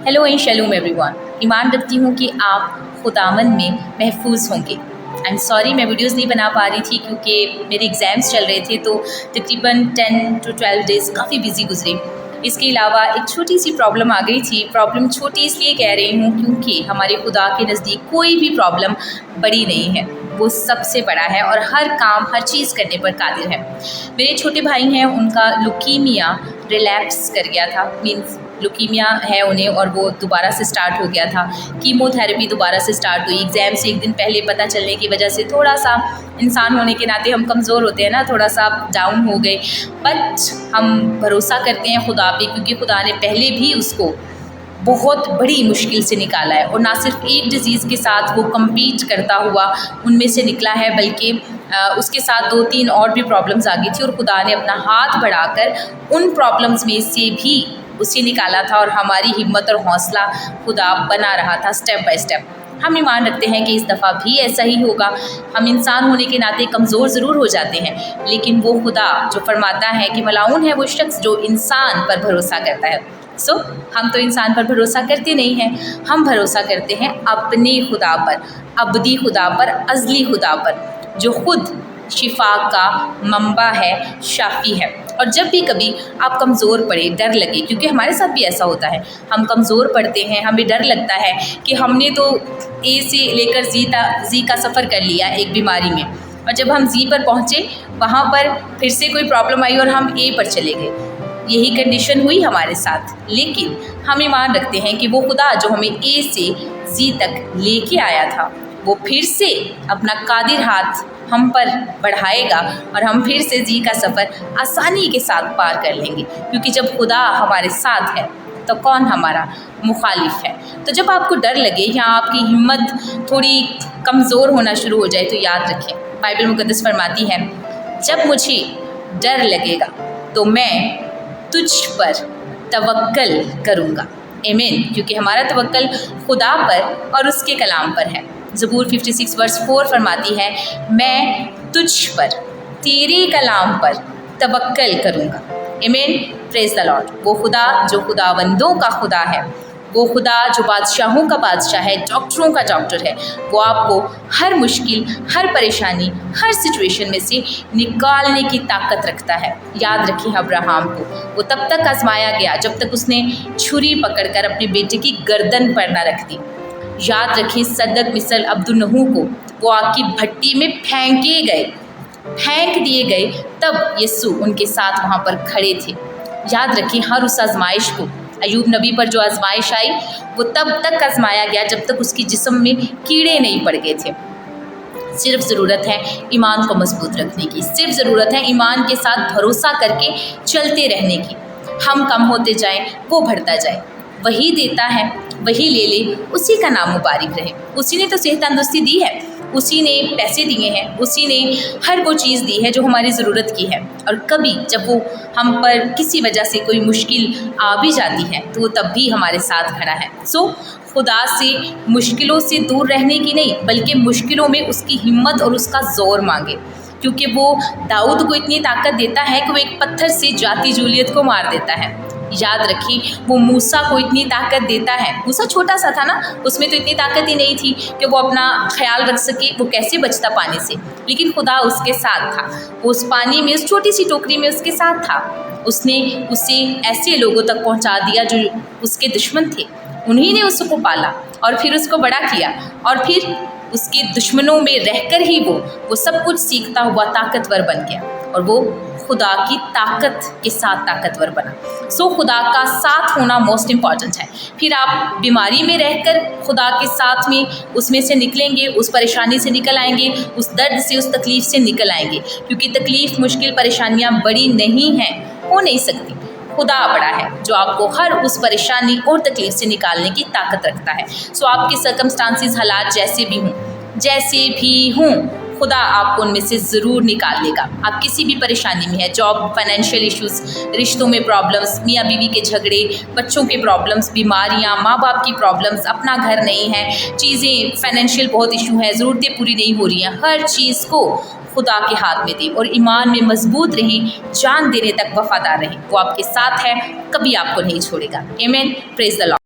Hello and shalom everyone. ईमान रखती हूँ कि आप खुदावन में महफूज होंगे। आई एम सॉरी मैं वीडियोस नहीं बना पा रही थी क्योंकि मेरे एग्ज़ाम्स चल रहे थे, तो तकरीबन 10 to 12 डेज़ काफ़ी बिजी गुजरे। इसके अलावा एक छोटी सी प्रॉब्लम आ गई थी। प्रॉब्लम छोटी इसलिए कह रही हूँ क्योंकि हमारे खुदा के नज़दीक कोई भी प्रॉब्लम बड़ी नहीं है, वो सबसे बड़ा है और हर काम हर चीज़ करने पर कादिर है। मेरे छोटे भाई हैं, उनका लुकीमिया रिलैप्स कर गया था, मीन्स लुकीमिया है उन्हें और वो दोबारा से स्टार्ट हो गया था। कीमोथेरेपी दोबारा से स्टार्ट हुई। एग्ज़ाम से एक दिन पहले पता चलने की वजह से थोड़ा सा इंसान होने के नाते हम कमज़ोर होते हैं ना, थोड़ा सा डाउन हो गए। बट हम भरोसा करते हैं खुदा पे, क्योंकि खुदा ने पहले भी उसको बहुत बड़ी मुश्किल से निकाला है और ना सिर्फ एक डिज़ीज़ के साथ वो कम्पीट करता हुआ उनमें से निकला है, बल्कि उसके साथ 2-3 और भी प्रॉब्लम्स आ गई थी और खुदा ने अपना हाथ बढ़ाकर उन प्रॉब्लम्स में से भी उसे निकाला था और हमारी हिम्मत और हौसला खुदा बना रहा था स्टेप बाय स्टेप। हम ईमान रखते हैं कि इस दफ़ा भी ऐसा ही होगा। हम इंसान होने के नाते कमज़ोर ज़रूर हो जाते हैं, लेकिन वो खुदा जो फरमाता है कि मलाउन है वो शख्स जो इंसान पर भरोसा करता है। हम तो इंसान पर भरोसा करते नहीं हैं, हम भरोसा करते हैं अपने खुदा पर, अबदी खुदा पर, अज़ली खुदा पर, जो ख़ुद शिफा का मंबा है, शाफ़ी है। और जब भी कभी आप कमज़ोर पड़े, डर लगे, क्योंकि हमारे साथ भी ऐसा होता है, हम कमज़ोर पड़ते हैं, हमें डर लगता है कि हमने तो ए से लेकर जी का सफ़र कर लिया एक बीमारी में, और जब हम जी पर पहुँचे वहाँ पर फिर से कोई प्रॉब्लम आई और हम ए पर चले गए। यही कंडीशन हुई हमारे साथ, लेकिन हम ईमान रखते हैं कि वो खुदा जो हमें ए से जी तक लेके आया था, वो फिर से अपना कादिर हाथ हम पर बढ़ाएगा और हम फिर से जी का सफ़र आसानी के साथ पार कर लेंगे, क्योंकि जब खुदा हमारे साथ है तो कौन हमारा मुखालिफ है। तो जब आपको डर लगे या आपकी हिम्मत थोड़ी कमज़ोर होना शुरू हो जाए, तो याद रखें, बाइबल मुकद्दस फरमाती है, जब मुझे डर लगेगा तो मैं तुझ पर तवक्कल करूँगा। आमीन। क्योंकि हमारा तवक्कल खुदा पर और उसके कलाम पर है। ज़बूर 56 वर्स 4 फरमाती है, मैं तुझ पर, तेरे कलाम पर तवक्कल करूँगा। आमीन। Praise the Lord. वो खुदा जो खुदावंदों का खुदा है, वो खुदा जो बादशाहों का बादशाह है, डॉक्टरों का डॉक्टर है, वो आपको हर मुश्किल, हर परेशानी, हर सिचुएशन में से निकालने की ताकत रखता है। याद रखिए अब्राहम को, वो तब तक आजमाया गया जब तक उसने छुरी पकड़कर अपने बेटे की गर्दन पर न रख दी। याद रखिए सदक मिसल अब्दुन्नहू को वो आग की भट्टी में फेंक दिए गए, तब यीशु उनके साथ वहाँ पर खड़े थे। याद रखिए हर उस आजमाइश को, अयूब नबी पर जो आजमाइश आई वो तब तक आजमाया गया जब तक उसके जिस्म में कीड़े नहीं पड़ गए थे। सिर्फ ज़रूरत है ईमान को मजबूत रखने की, सिर्फ ज़रूरत है ईमान के साथ भरोसा करके चलते रहने की। हम कम होते जाएं, वो बढ़ता जाए। वही देता है, वही ले ले, उसी का नाम मुबारक रहे। उसी ने तो सेहत तंदुरुस्ती दी है, उसी ने पैसे दिए हैं, उसी ने हर वो चीज़ दी है जो हमारी ज़रूरत की है। और कभी जब वो हम पर किसी वजह से कोई मुश्किल आ भी जाती है तो वो तब भी हमारे साथ खड़ा है। खुदा से मुश्किलों से दूर रहने की नहीं, बल्कि मुश्किलों में उसकी हिम्मत और उसका ज़ोर मांगे, क्योंकि वो दाऊद को इतनी ताकत देता है कि वो एक पत्थर से जाती जूलियत को मार देता है। याद रखिए वो मूसा को इतनी ताकत देता है। मूसा छोटा सा था ना, उसमें तो इतनी ताकत ही नहीं थी कि वो अपना ख्याल रख सके, वो कैसे बचता पानी से, लेकिन खुदा उसके साथ था। वो उस पानी में, उस छोटी सी टोकरी में उसके साथ था। उसने उसे ऐसे लोगों तक पहुंचा दिया जो उसके दुश्मन थे, उन्हीं ने उसको पाला और फिर उसको बड़ा किया, और फिर उसके दुश्मनों में रहकर ही वो सब कुछ सीखता हुआ ताकतवर बन गया और वो खुदा की ताकत के साथ ताकतवर बना। खुदा का साथ होना मोस्ट इम्पॉर्टेंट है। फिर आप बीमारी में रहकर खुदा के साथ में उसमें से निकलेंगे, उस परेशानी से निकल आएंगे, उस दर्द से, उस तकलीफ़ से निकल आएंगे, क्योंकि तकलीफ़, मुश्किल, परेशानियाँ बड़ी नहीं हैं, हो नहीं सकती। खुदा बड़ा है जो आपको हर उस परेशानी और तकलीफ़ से निकालने की ताकत रखता है। आपके सर्कमस्टांसिस, हालात जैसे भी हों, खुदा आपको उनमें से ज़रूर निकाल लेगा। आप किसी भी परेशानी में है, जॉब, फाइनेंशियल इश्यूज़, रिश्तों में प्रॉब्लम्स, मियाँ बीवी के झगड़े, बच्चों के प्रॉब्लम्स, बीमारियाँ, माँ बाप की प्रॉब्लम्स, अपना घर नहीं है, चीज़ें, फाइनेंशियल बहुत इशू है, ज़रूरतें पूरी नहीं हो रही हैं, हर चीज़ को खुदा के हाथ में दें और ईमान में मजबूत रहें, जान देने तक वफादार रहें। वो आपके साथ है, कभी आपको नहीं छोड़ेगा। आमीन। Praise the Lord.